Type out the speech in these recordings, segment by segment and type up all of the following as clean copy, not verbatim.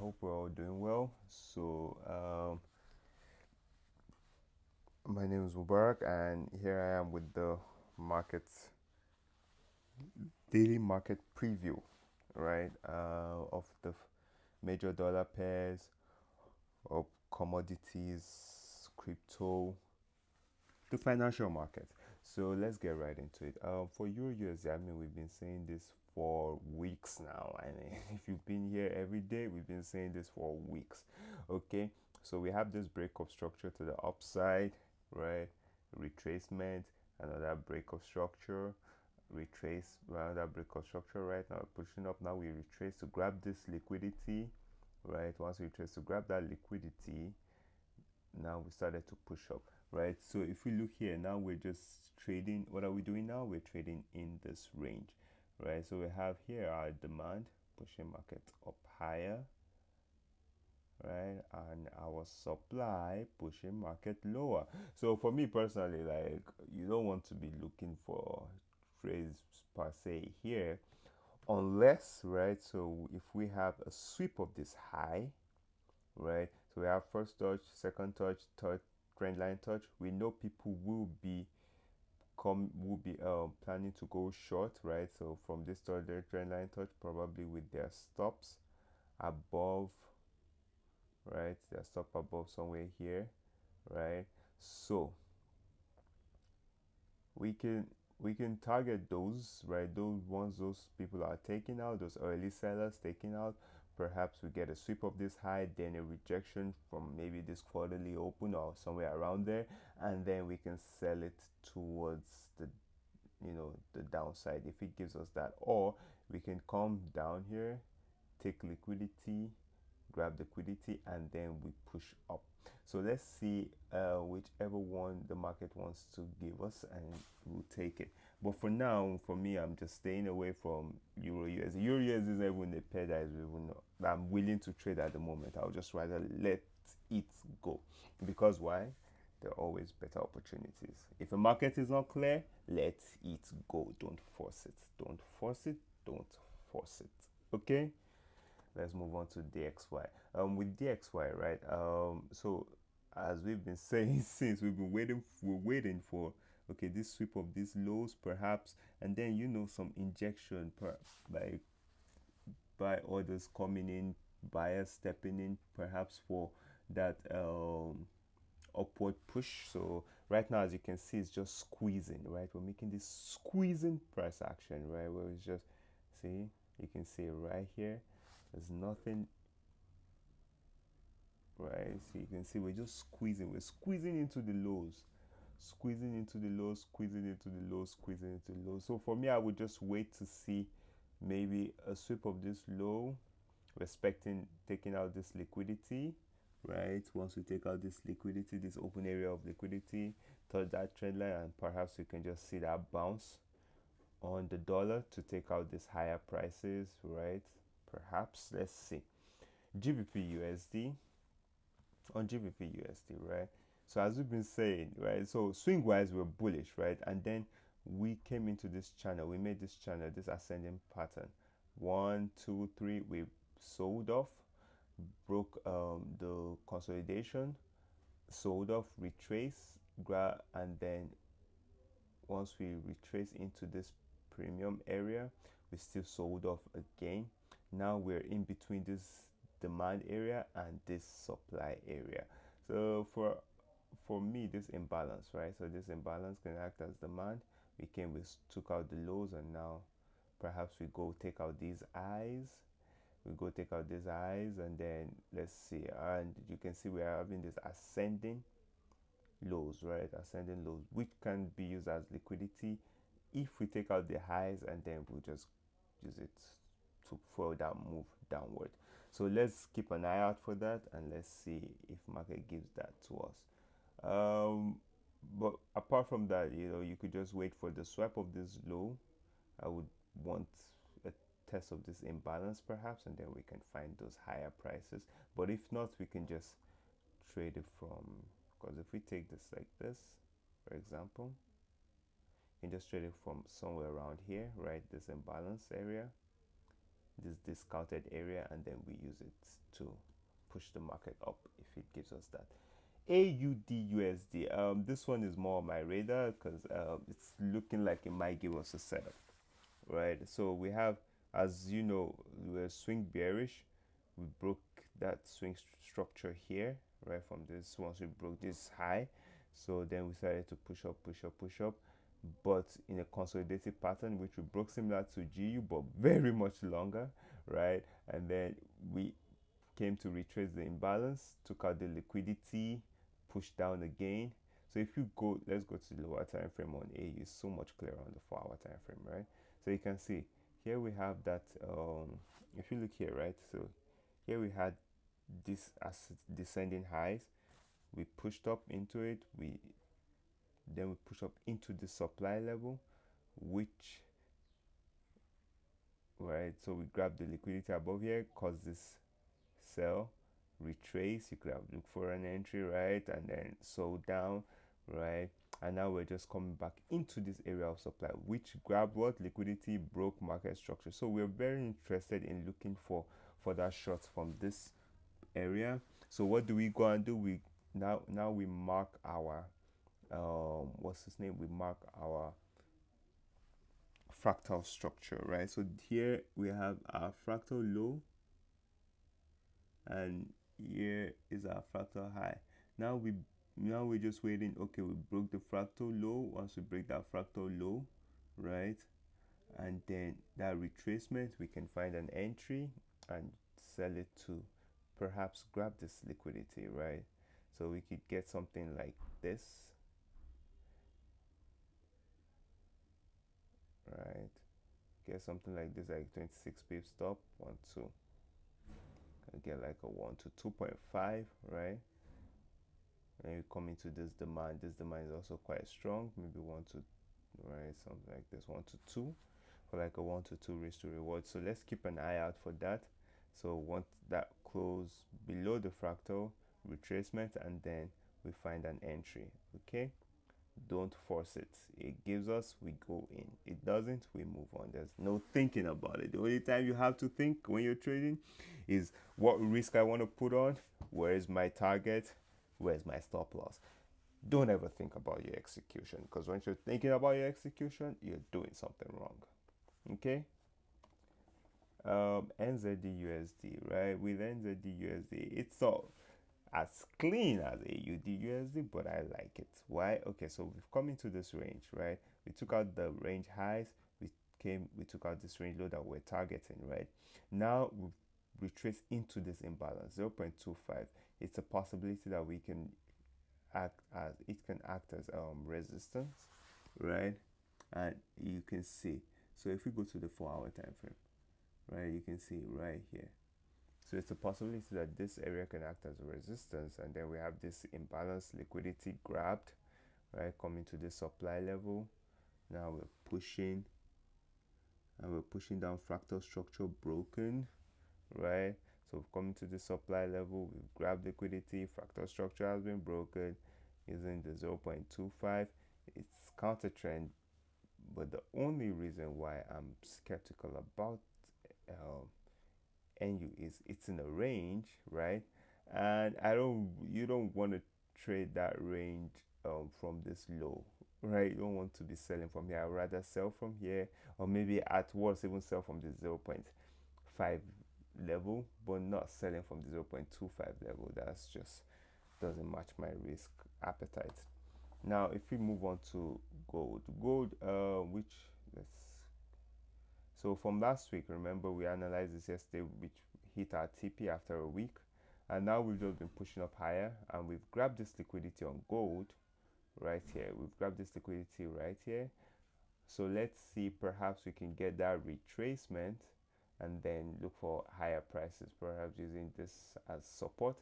hope we're all doing well. My name is Mubarak, and here I am with the market daily market preview, right? Of the major dollar pairs of commodities, crypto, the financial market. So let's get right into it. For Euro USD, we've been saying this for weeks now. I mean, if you've been here every day, we've been saying this for weeks. Okay, so we have this breakup structure to the upside, right? Retracement, another breakup structure, retrace, another breakup structure. Right now, pushing up. Now we retrace to grab this liquidity, right? Once we retrace to grab that liquidity, now we started to push up, right? So if we look here now, we're just trading. What are we doing now? We're trading in this range, right? So we have here our demand pushing market up higher, right, and our supply pushing market lower. So for me personally, like, you don't want to be looking for trades per se here, unless, right, so if we have a sweep of this high, right? So we have first touch, second touch, third trend line touch. We know people will be planning to go short, right? So from this third trend line touch, probably with their stops above, right? Their stop above somewhere here, right? So we can we can target those, right? Those ones those people are taking out, those early sellers taking out. Perhaps we get a sweep of this high, then a rejection from maybe this quarterly open or somewhere around there, and then we can sell it towards the downside if it gives us that. Or we can come down here, take liquidity, grab liquidity, and then we push up. So let's see whichever one the market wants to give us, and we'll take it. But for now, for me, I'm just staying away from Euro USD. Euro USD is not even a pair that I'm willing to trade at the moment. I'll just rather let it go. Because why? There are always better opportunities. If a market is not clear, let it go. Don't force it. Don't force it. Don't force it. Okay? Let's move on to DXY. With DXY, right? So as we've been saying since we're waiting for, okay, this sweep of these lows perhaps, and then some injection by orders coming in, buyers stepping in perhaps for that upward push. So right now, as you can see, it's just squeezing, right? We're making this squeezing price action, right? Where it's just, see, you can see right here, there's nothing, right? So you can see we're squeezing into the lows, squeezing into the lows, squeezing into the lows, squeezing into the lows. So for me, I would just wait to see maybe a sweep of this low, respecting taking out this liquidity, right? Once we take out this liquidity, this open area of liquidity, touch that trend line, and perhaps we can just see that bounce on the dollar to take out these higher prices, right? Perhaps, let's see. GBP USD, on GBP USD, right? So as we've been saying, right? So swing wise, we're bullish, right? And then we came into this channel, we made this channel, this ascending pattern. 1, 2, 3, we sold off, broke the consolidation, sold off, retrace, grab, and then once we retrace into this premium area, we still sold off again. Now we're in between this demand area and this supply area. So for me, this imbalance, right? So this imbalance can act as demand. We took out the lows, and now perhaps we go take out these highs. We go take out these highs, and then let's see. And you can see we are having this ascending lows, right? Ascending lows, which can be used as liquidity if we take out the highs, and then we'll just use it to further move downward. So let's keep an eye out for that, and let's see if market gives that to us. But apart from that, you could just wait for the swap of this low. I would want a test of this imbalance perhaps, and then we can find those higher prices. But if not, we can just trade it from, because if we take this like this, for example, you can just trade it from somewhere around here, right? This imbalance area, this discounted area, and then we use it to push the market up if it gives us that. AUD USD. This one is more on my radar because it's looking like it might give us a setup, right? So we have, as you know, we're swing bearish. We broke that swing structure here, right? From this, once we broke this high, so then we started to push up, push up, push up, but in a consolidated pattern, which we broke similar to GU, but very much longer, right? And then we came to retrace the imbalance, took out the liquidity, pushed down again. So if you go, let's go to the lower time frame on A. It's so much clearer on the 4-hour time frame, right? So you can see here we have that. If you look here, right? So here we had this as descending highs. We pushed up into it. We pushed up into the supply level, which, right? So we grabbed the liquidity above here, caused this sell, retrace. You could have looked for an entry, right? And then sold down, right? And now we're just coming back into this area of supply, which grabbed what? Liquidity, broke market structure. So we're very interested in looking for that short from this area. So what do we go and do? We now we mark our what's his name? We mark our fractal structure, right? So here we have our fractal low, and here is our fractal high. Now we're just waiting. Okay, we broke the fractal low. Once we break that fractal low, right, and then that retracement, we can find an entry and sell it to perhaps grab this liquidity, right? So we could get something like this, right? Get something like this, like 26 pip stop, 1 2. Get like a 1 to 2.5, right? And you come into this demand. This demand is also quite strong, maybe 1 to, right, something like this, 1 to 2, for like a 1 to 2 risk to reward. So let's keep an eye out for that. So once that close below the fractal, retracement, and then we find an entry. Okay, don't force it. It gives us, we go in. It doesn't, we move on. There's no thinking about it. The only time you have to think when you're trading is what risk I want to put on, where is my target, where's my stop loss. Don't ever think about your execution, because once you're thinking about your execution, you're doing something wrong. Okay. NZD USD, right? With NZD USD, it's all as clean as AUD USD, but I like it. Why? Okay, so we've come into this range, right? We took out the range highs, we took out this range low that we're targeting, right? Now we retrace into this imbalance, 0.25. It's a possibility that we can act as resistance, right? And you can see, so if we go to the 4-hour time frame, right, you can see right here. So it's a possibility that this area can act as a resistance, and then we have this imbalanced liquidity grabbed, right, coming to the supply level. Now we're pushing, and we're pushing down, fractal structure broken, right? So we've come to the supply level, we've grabbed liquidity, fractal structure has been broken using the 0.25. It's counter trend, but the only reason why I'm skeptical about NU is it's in a range, right? And you don't want to trade that range from this low, right? You don't want to be selling from here. I'd rather sell from here, or maybe at worst even sell from the 0.5 level, but not selling from the 0.25 level. That's just doesn't match my risk appetite. Now if we move on to gold, which let's so from last week, remember we analyzed this yesterday, which hit our TP after a week, and now we've just been pushing up higher, and we've grabbed this liquidity on gold right here. We've grabbed this liquidity right here. So let's see, perhaps we can get that retracement and then look for higher prices, perhaps using this as support.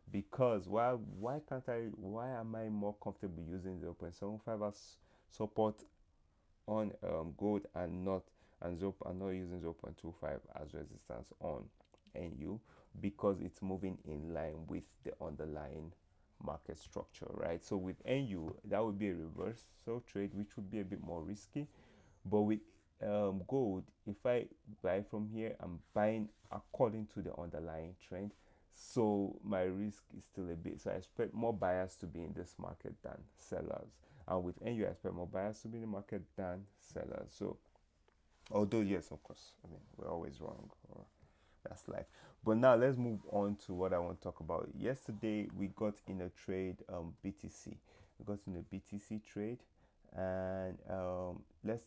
Because why am I more comfortable using 0.75 as support on gold and not using 0.25 as resistance on NU? Because it's moving in line with the underlying market structure, right? So with NU, that would be a reversal trade, which would be a bit more risky, but with gold, if I buy from here, I'm buying according to the underlying trend, so my risk is still a bit. So I expect more buyers to be in this market than sellers, and with NU I expect more buyers to be in the market than sellers. So although yes, of course, I mean, we're always wrong, or that's life. But now let's move on to what I want to talk about. Yesterday we got in a trade, BTC. We got in a BTC trade, and let's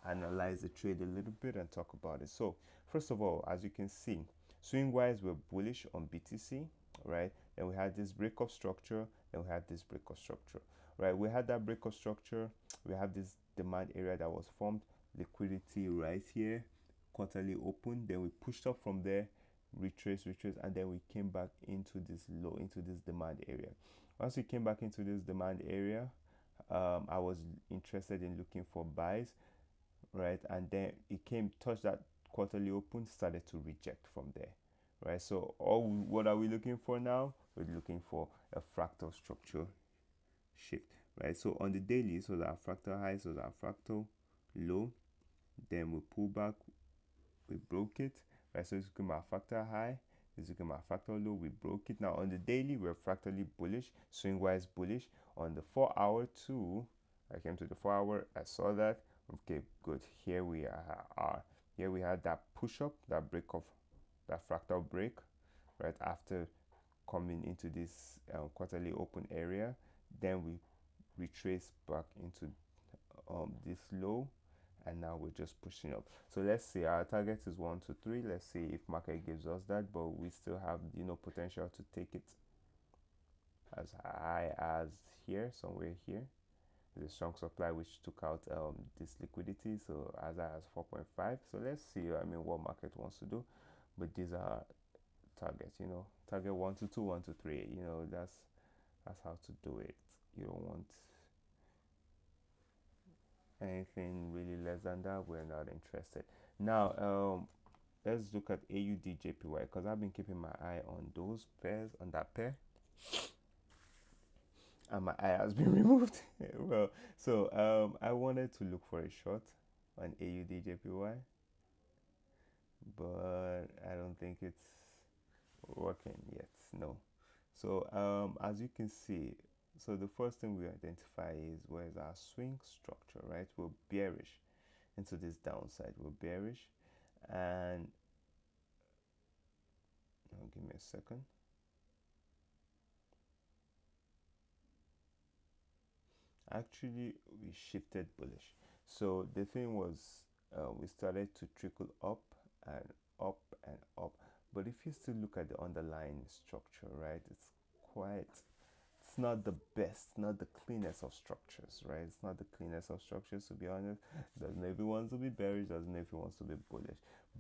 analyze the trade a little bit and talk about it. So first of all, as you can see, swing wise we're bullish on BTC, right? Then we had this breakup structure, then we had this breakup structure, right? We had that breakup structure, we have this demand area that was formed, liquidity right here, quarterly open, then we pushed up from there, retrace, and then we came back into this low, into this demand area. Once we came back into this demand area, I was interested in looking for buys, right? And then it came, touched that quarterly open, started to reject from there, right? So what are we looking for now? We're looking for a fractal structure shift, right? So on the daily, so that fractal high, so that fractal low, then we pull back, we broke it, right? So it's looking at fractal high, it's looking at fractal low, we broke it. Now on the daily, we're fractally bullish, swing wise bullish. On the 4 hour too, I came to the 4 hour, I saw that. Okay, good. Here we are. Here we had that push up, that break of that fractal break, right after coming into this quarterly open area. Then we retrace back into this low, and now we're just pushing up. So let's see, our target is 1 to 3. Let's see if market gives us that, but we still have, you know, potential to take it as high as here, somewhere here. There's a strong supply which took out this liquidity, so as high as 4.5. So let's see, I mean, what market wants to do. But these are targets, you know, target 1 to 2, 1 to 3, you know, that's how to do it. You don't want anything really less than that. We're not interested. Now let's look at AUD JPY, because I've been keeping my eye on those pairs, on that pair, and my eye has been removed. Well, so I wanted to look for a short on AUD JPY, but I don't think it's working yet. No. So as you can see, so the first thing we identify is, where's our swing structure, right? We're bearish into this downside. We're bearish, and give me a second. Actually, we shifted bullish. So the thing was, we started to trickle up and up and up. But if you still look at the underlying structure, right, it's not the best, not the cleanest of structures, right? It's not the cleanest of structures, to be honest. Doesn't know if it wants to be bearish, doesn't know if it wants to be bullish.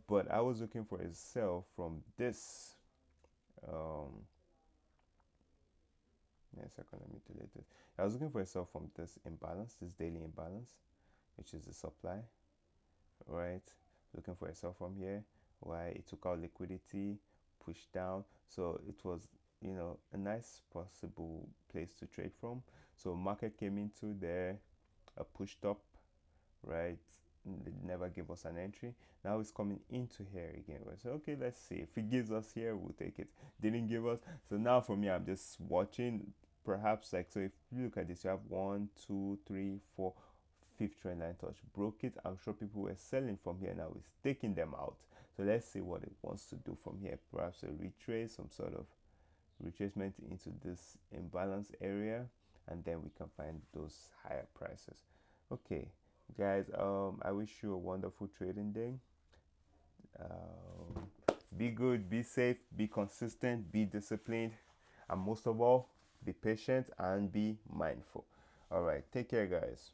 But I was looking for a sell from this. Yeah, second, let me delete it. I was looking for a sell from this imbalance, this daily imbalance, which is the supply, right? Looking for a sell from here, why it took out liquidity, pushed down. So it was, you know, a nice possible place to trade from. So market came into there, pushed up, right? It never gave us an entry. Now it's coming into here again. We say, okay, let's see. If it gives us here, we'll take it. Didn't give us. So now for me, I'm just watching. Perhaps, like, so if you look at this, you have 1, 2, 3, 4, fifth trend line touch, broke it. I'm sure people were selling from here. Now it's taking them out. So let's see what it wants to do from here. Perhaps a retrace, some sort of retracement into this imbalance area, and then we can find those higher prices. Okay, guys, I wish you a wonderful trading day. Be good, be safe, be consistent, be disciplined, and most of all, be patient and be mindful. All right, take care, guys.